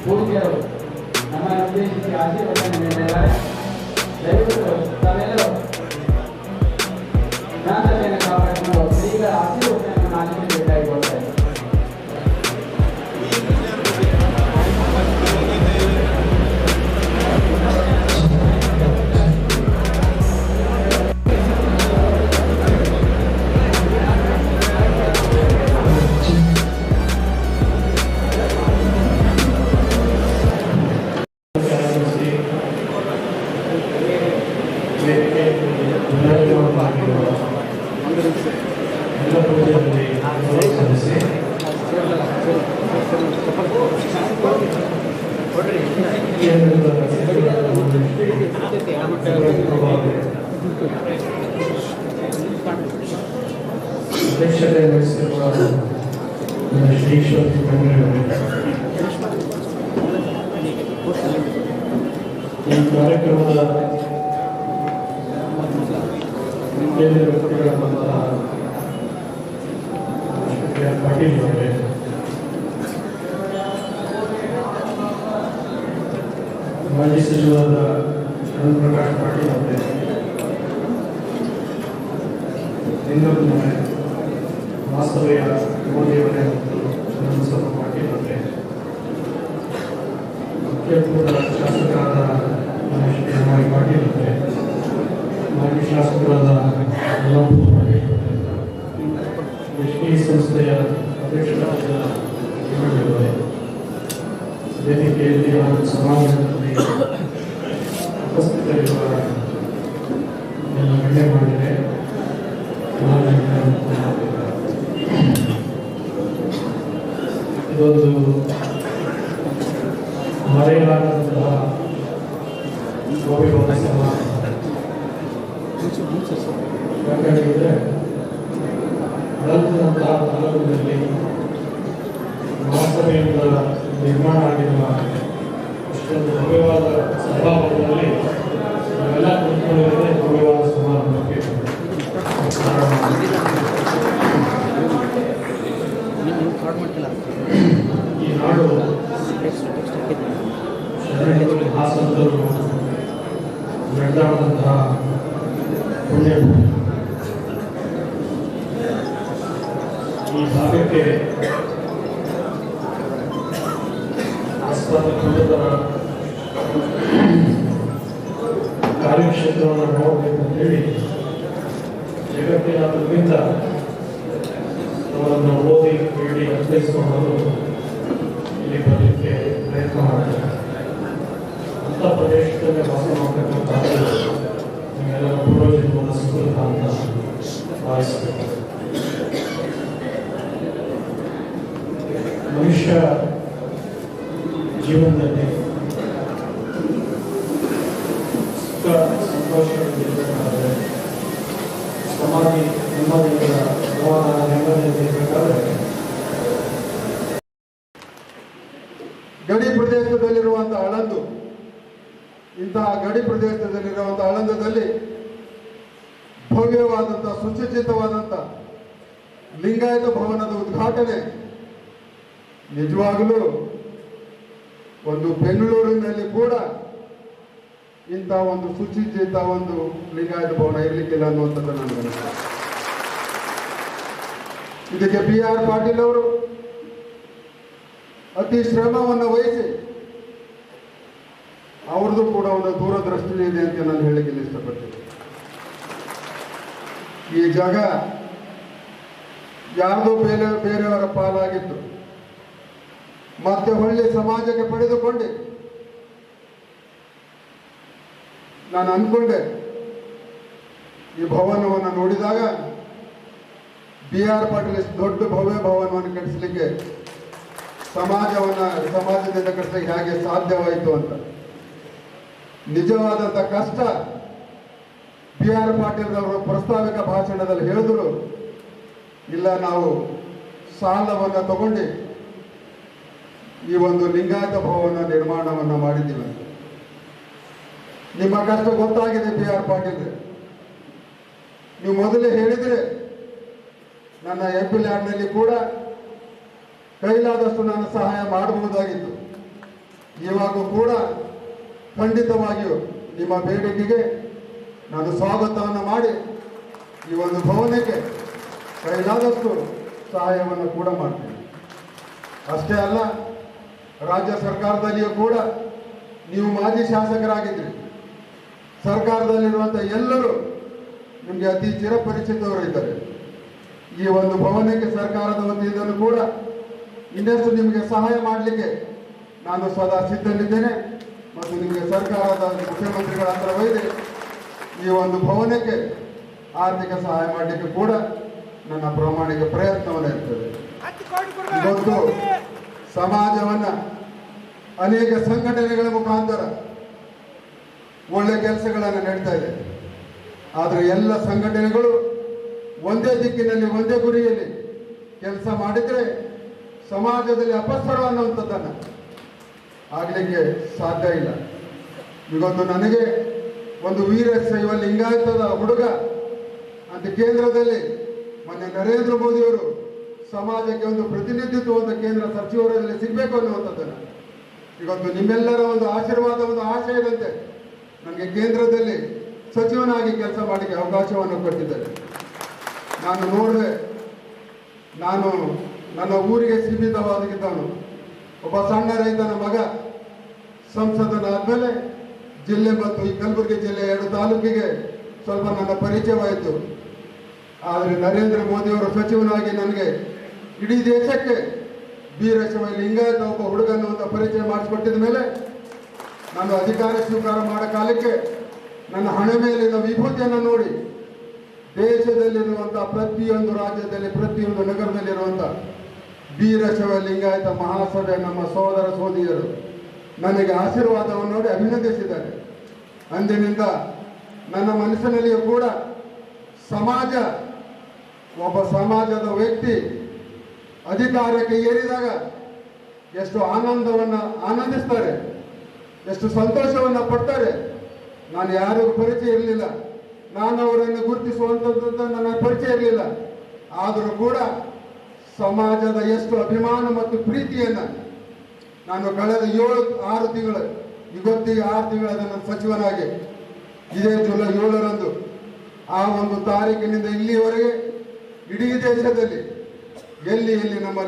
ಪೂಜ್ಯರು ನಮ್ಮನ್ನು ಉದ್ದೇಶಿಸಿ ಆಶೀರ್ವಚನ ನೀಡಿದ್ದಾರೆ. ದಯವಿಟ್ಟು ತಾವೆಲ್ಲರೂ ಶಾಂತತೆಯನ್ನು ಕಾಪಾಡಿಕೊಂಡು ಶ್ರೀಗಳ ಆಶೀರ್ವಚನವನ್ನು ಆಲಿಸಬೇಕಾಗಿರುತ್ತದೆ. ಅಧ್ಯಕ್ಷತೆ ವಹಿಸಿರುವ ಶ್ರೀ ಈ ಕಾರ್ಯಕ್ರಮದ ಕೇಂದ್ರ ವ್ಯಕ್ತಿಗಳಾದಂತಹ ಪಾಟೀಲ್ ಅವರೇ, ಮಾಜಿ ಸಚಿವರಾದ ಅನಂತ ಪ್ರಕಾಶ್ ಪಾಟೀಲ್ ಅವರೇ, ಲಿಂಗಪ್ಪನವರೇ, ವಾಸ್ತವ್ಯ ಮೋದಿಯವರೇ ಮತ್ತು ಚಂದ್ರಬಸಪ್ಪ ಪಾಟೀಲ್ ಅವರೇ, ಮುಖ್ಯಪೂರ್ವ ಶಾಸಕರಾದ ಮಹೇಶ್ ಪಾಟೀಲ್ ಅವರೇ, ಮಾಜಿ ಶಾಸಕರಾದ ಯಲ್ಲಪ್ಪ ಪಾಟೀಲ್ ಅವರೇ, ವಿಶ್ವೀ ಸಂಸ್ಥೆಯ ಅಧ್ಯಕ್ಷರಾದ ಅವರೇ, ವೇದಿಕೆಯಲ್ಲಿ ಹಾಗೂ ಸಮಾರಂಭದಲ್ಲಿ ಉಪಸ್ಥಿತರಿರುವ ನನ್ನ ಗಣ್ಯ ಮಾಡಿದೆ. ಇದೊಂದು ಮರೆಯಲಾಗದಂತಹ ಗೌರವ ಸಮಾರಂಭ. ಯಾಕಂದರೆ ಅನಂತನಂತಹ ತಾಲೂಕಿನಲ್ಲಿ ಮಹಾಸಭೆಯಿಂದ ನಿರ್ಮಾಣ ಆಗಿರುವ ಅಷ್ಟೊಂದು ಭವ್ಯವಾದ ಸಭಾಭವನದಲ್ಲಿ ನಾವೆಲ್ಲ ಕುಳಿತುಕೊಂಡಿರೋದೇ ಭವ್ಯವಾದ ಸಮಾರಂಭಕ್ಕೆ. ಈ ನಾಡು ಶರಣರು ಹಾಸನರು ನಡೆದಾಡಿದಂತಹ ಪುಣ್ಯ ಈ ಭಾಗಕ್ಕೆ ಆಸ್ಪದ ಕುಟುಂಬದ ಕಾರ್ಯಕ್ಷೇತ್ರವನ್ನು ನೋಡಬೇಕು ಅಂತೇಳಿ ಜಗತ್ತಿನಾದ್ಯಂತ ಅವರನ್ನು ಓದಿ ಕೇಳಿ ಅರ್ಥೈಸಿಕೊಂಡು ಇಲ್ಲಿ ಬರಲಿಕ್ಕೆ ಪ್ರಯತ್ನ ಮಾಡ್ತಾರೆ. ಅಂಥ ಪ್ರದೇಶದಲ್ಲಿ ವಾಸ ಮಾಡತಕ್ಕಂಥ ನಿಮ್ಮೆಲ್ಲರ ಪೂರ್ವಜನ್ಮದ ಸುಕೃತ ಅಂತ ಭಾವಿಸಬೇಕು. ಮನುಷ್ಯ ಜೀವನದಲ್ಲಿ ಸುಖ ಸಂತೋಷವಾಗಿರಬೇಕಾದ್ರೆ, ಸಮಾಧಿ ನೆಮ್ಮದಿಯಿಂದ ಸಮಾಧಾನ ನೆಮ್ಮದಿಯಾಗಿರಬೇಕಾದ್ರೆ ಗಡಿ ಪ್ರದೇಶದಲ್ಲಿರುವಂತಹ ಆಳಂದ, ಇಂತಹ ಗಡಿ ಪ್ರದೇಶದಲ್ಲಿರುವಂತಹ ಆಳಂದದಲ್ಲಿ ಭವ್ಯವಾದಂತಹ ಸುಸಜ್ಜಿತವಾದಂಥ ಲಿಂಗಾಯತ ಭವನದ ಉದ್ಘಾಟನೆ ನಿಜವಾಗಲೂ ಒಂದು ಬೆಂಗಳೂರಿನಲ್ಲಿ ಕೂಡ ಇಂಥ ಒಂದು ಸುಸಜ್ಜಿತ ಒಂದು ಲಿಂಗಾಯತ ಭವನ ಇರಲಿಕ್ಕಿಲ್ಲ ಅನ್ನುವಂಥದ್ದು ನನಗೆ ಅನಿಸ್ತದೆ. ಇದಕ್ಕೆ BR ಪಾಟೀಲ್ ಅವರು ಅತಿ ಶ್ರಮವನ್ನು ವಹಿಸಿ, ಅವ್ರದ್ದು ಕೂಡ ಒಂದು ದೂರದೃಷ್ಟಿ ಇದೆ ಅಂತ ನಾನು ಹೇಳಿಕ್ಕೆ ಇಷ್ಟಪಡ್ತೀನಿ. ಈ ಜಾಗ ಯಾರ್ದೋ ಬೇರೆಯವರ ಪಾಲಾಗಿತ್ತು, ಮತ್ತೆ ಹೊಳ್ಳಿ ಸಮಾಜಕ್ಕೆ ಪಡೆದುಕೊಂಡು ನಾನು ಅಂದ್ಕೊಂಡೆ ಈ ಭವನವನ್ನು ನೋಡಿದಾಗ BR ಪಾಟೀಲ್ ಇಷ್ಟು ದೊಡ್ಡ ಭವ್ಯ ಭವನವನ್ನು ಕಟ್ಟಿಸಲಿಕ್ಕೆ ಸಮಾಜದಿಂದ ಕಟ್ಟಿಸಲಿಕ್ಕೆ ಹೇಗೆ ಸಾಧ್ಯವಾಯಿತು ಅಂತ. ನಿಜವಾದಂಥ ಕಷ್ಟ BR ಪಾಟೀಲ್ ಅವರು ಪ್ರಸ್ತಾವಿಕ ಭಾಷಣದಲ್ಲಿ ಹೇಳಿದ್ರು. ಇಲ್ಲ, ನಾವು ಸಾಲವನ್ನು ತಗೊಂಡು ಈ ಒಂದು ಲಿಂಗಾಯತ ಭವನ ನಿರ್ಮಾಣವನ್ನು ಮಾಡಿದ್ದೀವಿ. ನಿಮ್ಮ ಕಷ್ಟ ಗೊತ್ತಾಗಿದೆ BR ಪಾಟೀಲ್. ನೀವು ಮೊದಲೇ ಹೇಳಿದರೆ ನನ್ನ MP ಲ್ಯಾಂಡ್ನಲ್ಲಿ ಕೂಡ ಕೈಲಾದಷ್ಟು ನಾನು ಸಹಾಯ ಮಾಡಬಹುದಾಗಿತ್ತು. ಇವಾಗೂ ಕೂಡ ಖಂಡಿತವಾಗಿಯೂ ನಿಮ್ಮ ಬೇಡಿಕೆಗೆ ನಾನು ಸ್ವಾಗತವನ್ನು ಮಾಡಿ ಈ ಒಂದು ಭವನಕ್ಕೆ ಕೈಲಾದಷ್ಟು ಸಹಾಯವನ್ನು ಕೂಡ ಮಾಡ್ತೀನಿ. ಅಷ್ಟೇ ಅಲ್ಲ, ರಾಜ್ಯ ಸರ್ಕಾರದಲ್ಲಿಯೂ ಕೂಡ ನೀವು ಮಾಜಿ ಶಾಸಕರಾಗಿದ್ದೀರಿ. ಸರ್ಕಾರದಲ್ಲಿರುವಂಥ ಎಲ್ಲರೂ ನಿಮಗೆ ಅತಿ ಚಿರಪರಿಚಿತವರು ಇದ್ದಾರೆ. ಈ ಒಂದು ಭವನಕ್ಕೆ ಸರ್ಕಾರದ ವತಿಯಿಂದಲೂ ಕೂಡ ಇನ್ನಷ್ಟು ನಿಮಗೆ ಸಹಾಯ ಮಾಡಲಿಕ್ಕೆ ನಾನು ಸದಾ ಸಿದ್ಧನಿದ್ದೇನೆ. ಮತ್ತು ನಿಮಗೆ ಸರ್ಕಾರದ ಮುಖ್ಯಮಂತ್ರಿಗಳ ಹತ್ರ ಒಯ್ದು ಈ ಒಂದು ಭವನಕ್ಕೆ ಆರ್ಥಿಕ ಸಹಾಯ ಮಾಡಲಿಕ್ಕೆ ಕೂಡ ನನ್ನ ಪ್ರಾಮಾಣಿಕ ಪ್ರಯತ್ನವನ್ನು ಇರ್ತದೆ. ಇವತ್ತು ಸಮಾಜವನ್ನು ಅನೇಕ ಸಂಘಟನೆಗಳ ಮುಖಾಂತರ ಒಳ್ಳೆ ಕೆಲಸಗಳನ್ನು ನಡೀತಾ ಇದೆ. ಆದರೆ ಎಲ್ಲ ಸಂಘಟನೆಗಳು ಒಂದೇ ದಿಕ್ಕಿನಲ್ಲಿ ಒಂದೇ ಗುರಿಯಲ್ಲಿ ಕೆಲಸ ಮಾಡಿದರೆ ಸಮಾಜದಲ್ಲಿ ಅಪಸ್ವರ ಅನ್ನುವಂಥದ್ದನ್ನು ಆಗಲಿಕ್ಕೆ ಸಾಧ್ಯ ಇಲ್ಲ. ಇವತ್ತು ನನಗೆ ಒಂದು ವೀರಶೈವ ಲಿಂಗಾಯತದ ಹುಡುಗ ಅಂತ ಕೇಂದ್ರದಲ್ಲಿ ಮೊನ್ನೆ ನರೇಂದ್ರ ಮೋದಿಯವರು ಸಮಾಜಕ್ಕೆ ಒಂದು ಪ್ರತಿನಿಧಿತ್ವ ಒಂದು ಕೇಂದ್ರ ಸಚಿವರಲ್ಲಿ ಸಿಗಬೇಕು ಅನ್ನುವಂಥದ್ದನ್ನು ಇವತ್ತು ನಿಮ್ಮೆಲ್ಲರ ಒಂದು ಆಶೀರ್ವಾದ ಒಂದು ಆಶಯದಂತೆ ನನಗೆ ಕೇಂದ್ರದಲ್ಲಿ ಸಚಿವನಾಗಿ ಕೆಲಸ ಮಾಡಲಿಕ್ಕೆ ಅವಕಾಶವನ್ನು ಕೊಟ್ಟಿದ್ದಾರೆ. ನಾನು ನೋಡಿದೆ, ನಾನು ನನ್ನ ಊರಿಗೆ ಸೀಮಿತವಾಗಿದ್ದವನು, ಒಬ್ಬ ಸಣ್ಣ ರೈತನ ಮಗ. ಸಂಸದನಾದ್ಮೇಲೆ ಜಿಲ್ಲೆ ಮತ್ತು ಈ ಕಲಬುರಗಿ ಜಿಲ್ಲೆ 2 ತಾಲೂಕಿಗೆ ಸ್ವಲ್ಪ ನನ್ನ ಪರಿಚಯವಾಯಿತು. ಆದರೆ ನರೇಂದ್ರ ಮೋದಿಯವರು ಸಚಿವನಾಗಿ ನನಗೆ ಇಡೀ ದೇಶಕ್ಕೆ ವೀರಶೈವ ಲಿಂಗಾಯತ ಒಬ್ಬ ಹುಡುಗನ್ನು ಅಂತ ಪರಿಚಯ ಮಾಡಿಸಿಕೊಟ್ಟಿದ ಮೇಲೆ ನಾನು ಅಧಿಕಾರ ಸ್ವೀಕಾರ ಮಾಡೋ ಕಾಲಕ್ಕೆ ನನ್ನ ಹಣೆ ಮೇಲಿನ ವಿಭೂತಿಯನ್ನು ನೋಡಿ ದೇಶದಲ್ಲಿರುವಂಥ ಪ್ರತಿಯೊಂದು ರಾಜ್ಯದಲ್ಲಿ ಪ್ರತಿಯೊಂದು ನಗರದಲ್ಲಿರುವಂಥ ವೀರಶೈವ ಲಿಂಗಾಯತ ಮಹಾಸಭೆ ನಮ್ಮ ಸಹೋದರ ಸಹೋದರಿಯರು ನನಗೆ ಆಶೀರ್ವಾದವನ್ನು ನೋಡಿ ಅಭಿನಂದಿಸಿದ್ದಾರೆ. ಅಂದಿನಿಂದ ನನ್ನ ಮನಸ್ಸಿನಲ್ಲಿಯೂ ಕೂಡ ಒಬ್ಬ ಸಮಾಜದ ವ್ಯಕ್ತಿ ಅಧಿಕಾರಕ್ಕೆ ಏರಿದಾಗ ಎಷ್ಟು ಆನಂದಿಸ್ತಾರೆ, ಎಷ್ಟು ಸಂತೋಷವನ್ನು ಪಡ್ತಾರೆ. ನಾನು ಯಾರಿಗೂ ಪರಿಚಯ ಇರಲಿಲ್ಲ, ನಾನು ಅವರನ್ನು ಗುರುತಿಸುವಂಥದ್ದು ನನ್ನ ಪರಿಚಯ ಇರಲಿಲ್ಲ. ಆದರೂ ಕೂಡ ಸಮಾಜದ ಎಷ್ಟು ಅಭಿಮಾನ ಮತ್ತು ಪ್ರೀತಿಯನ್ನು ನಾನು ಕಳೆದ 6 ತಿಂಗಳು, ಇವತ್ತಿಗೆ 6 ತಿಂಗಳ ನನ್ನ ಸಚಿವನಾಗಿ ಇದೇ ಜುಲೈ 7ರಂದು ಆ ಒಂದು ತಾರೀಕಿನಿಂದ ಇಲ್ಲಿಯವರೆಗೆ ಇಡೀ ದೇಶದಲ್ಲಿ ಎಲ್ಲಿ ನಮ್ಮ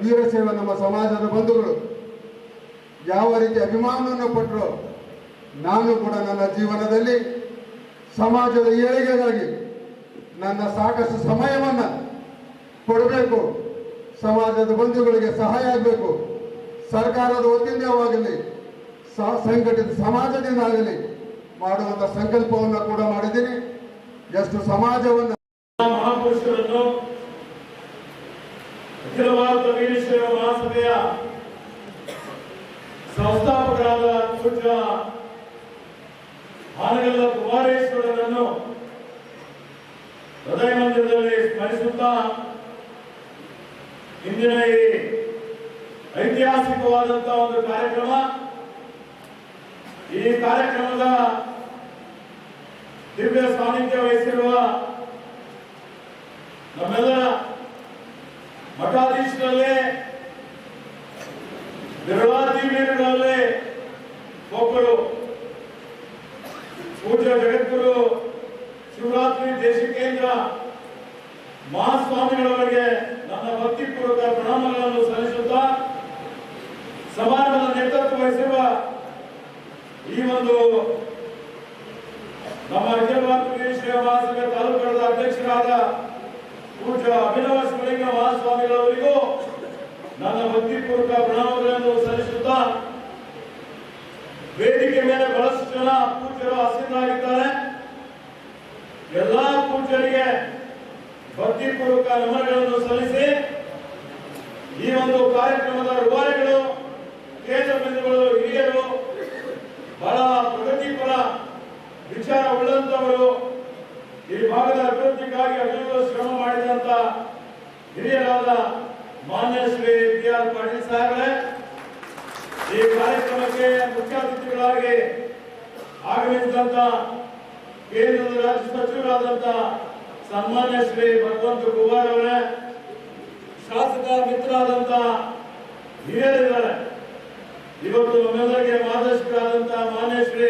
ವೀರಶೈವ ನಮ್ಮ ಸಮಾಜದ ಬಂಧುಗಳು ಯಾವ ರೀತಿ ಅಭಿಮಾನವನ್ನು ಪಟ್ಟರು, ನಾನು ಕೂಡ ನನ್ನ ಜೀವನದಲ್ಲಿ ಸಮಾಜದ ಏಳಿಗೆಗಾಗಿ ನನ್ನ ಸಾಕಷ್ಟು ಸಮಯವನ್ನು ಕೊಡಬೇಕು, ಸಮಾಜದ ಬಂಧುಗಳಿಗೆ ಸಹಾಯ ಆಗಬೇಕು. ಸರ್ಕಾರದ ವತಿಯಿಂದವಾಗಲಿ ಸಂಘಟಿತ ಸಮಾಜದಿಂದ ಆಗಲಿ ಮಾಡುವಂಥ ಸಂಕಲ್ಪವನ್ನು ಕೂಡ ಮಾಡಿದ್ದೀನಿ. ಎಷ್ಟು ಸಮಾಜವನ್ನು ಮಹಾಪುರುಷರನ್ನು ಅಖಿಲ ಭಾರತ ವೀರಶೈವ ಮಹಾಸಭೆಯ ಸಂಸ್ಥಾಪಕರಾದ ಪೂಜ್ಯ ಹಾನಗಲ್ಲ ಕುಮಾರೇಶ್ವರರನ್ನು ಹೃದಯ ಮಂದಿರದಲ್ಲಿ ಸ್ಮರಿಸುತ್ತಾ ಇಂದಿನ ಈ ಐತಿಹಾಸಿಕವಾದಂತಹ ಒಂದು ಕಾರ್ಯಕ್ರಮ, ಈ ಕಾರ್ಯಕ್ರಮದ ದಿವ್ಯ ಸಾನ್ನಿಧ್ಯ ವಹಿಸಿರುವ ನಮ್ಮೆಲ್ಲರ ಮಠಾಧೀಶರಲ್ಲೇ ವಿರಳಾದಿ ವೀರರಲ್ಲೇ ಒಬ್ಬರು ಪೂಜ್ಯ ಜಗದ್ಗುರು ಶಿವರಾತ್ರಿ ದೇಶಿಕೇಂದ್ರ ಮಹಾಸ್ವಾಮಿಗಳವರಿಗೆ ನನ್ನ ಭಕ್ತಿಪೂರ್ವಕ ಪ್ರಣಾಮಗಳನ್ನು ಸಲ್ಲಿಸುತ್ತಾ ಸಮಾರಂಭದ ನೇತೃತ್ವ ವಹಿಸಿರುವ ಈ ಒಂದು ನಮ್ಮ ಅಖಿಲ ಭಾರತ ವೀರಶೈವ ಮಹಾಸಭೆ ತಾಲೂಕುಗಳ ಅಧ್ಯಕ್ಷರಾದ ಪೂಜ್ಯ ಅಭಿನವ ಶಿವಲಿಂಗ ಮಹಾಸ್ವಾಮಿಗಳವರಿಗೂ ನನ್ನ ಭಕ್ತಿಪೂರ್ವಕ ಪ್ರಣಾಮಗಳನ್ನು ಸಲ್ಲಿಸುತ್ತಾ ವೇದಿಕೆ ಮೇಲೆ ಬಹಳಷ್ಟು ಜನ ಪೂಜ್ಯರು ಆಸೀನರಾಗಿದ್ದಾರೆ. ಎಲ್ಲಾ ಪೂಜ್ಯರಿಗೆ ಭಕ್ತಿಪೂರ್ವಕ ನಮನಗಳನ್ನು ಸಲ್ಲಿಸಿ ಈ ಒಂದು ಕಾರ್ಯಕ್ರಮದ ರೂವಾರಿಗಳು, ಕೇಂದ್ರ ಬಿಂದುಗಳು, ಹಿರಿಯರು, ಬಹಳ ಪ್ರಗತಿಪರ ವಿಚಾರ ಉಳ್ಳಂತವರು, ಈ ಭಾಗದ ಅಭಿವೃದ್ಧಿಗಾಗಿ ಅಭಿವೃದ್ಧಿ ಶ್ರಮ ಮಾಡಿದಂತ ಹಿರಿಯರಾದ ಮಾನ್ಯ ಶ್ರೀ BR ಪಾಟೀಲ್ ಸಾಹೇಬರೇ, ಈ ಕಾರ್ಯಕ್ರಮಕ್ಕೆ ಮುಖ್ಯ ಅತಿಥಿಗಳಾಗಿ ಆಗಮಿಸಿದಂತ ಕೇಂದ್ರದ ರಾಜ್ಯ ಸಚಿವರಾದಂತ ಸನ್ಮಾನ್ಯ ಶ್ರೀ ಭಗವಂತ ಕುಮಾರ್ ಅವರೇ, ಶಾಸಕ ಮಿತ್ರರಾದಂತ ಹಿರಿಯರಿದ್ದಾರೆ, ಇವತ್ತು ನಮ್ಮೆಲ್ಲರಿಗೆ ಮಾರ್ಗದರ್ಶಕರಾದಂತ ಮಾನ್ಯ ಶ್ರೀ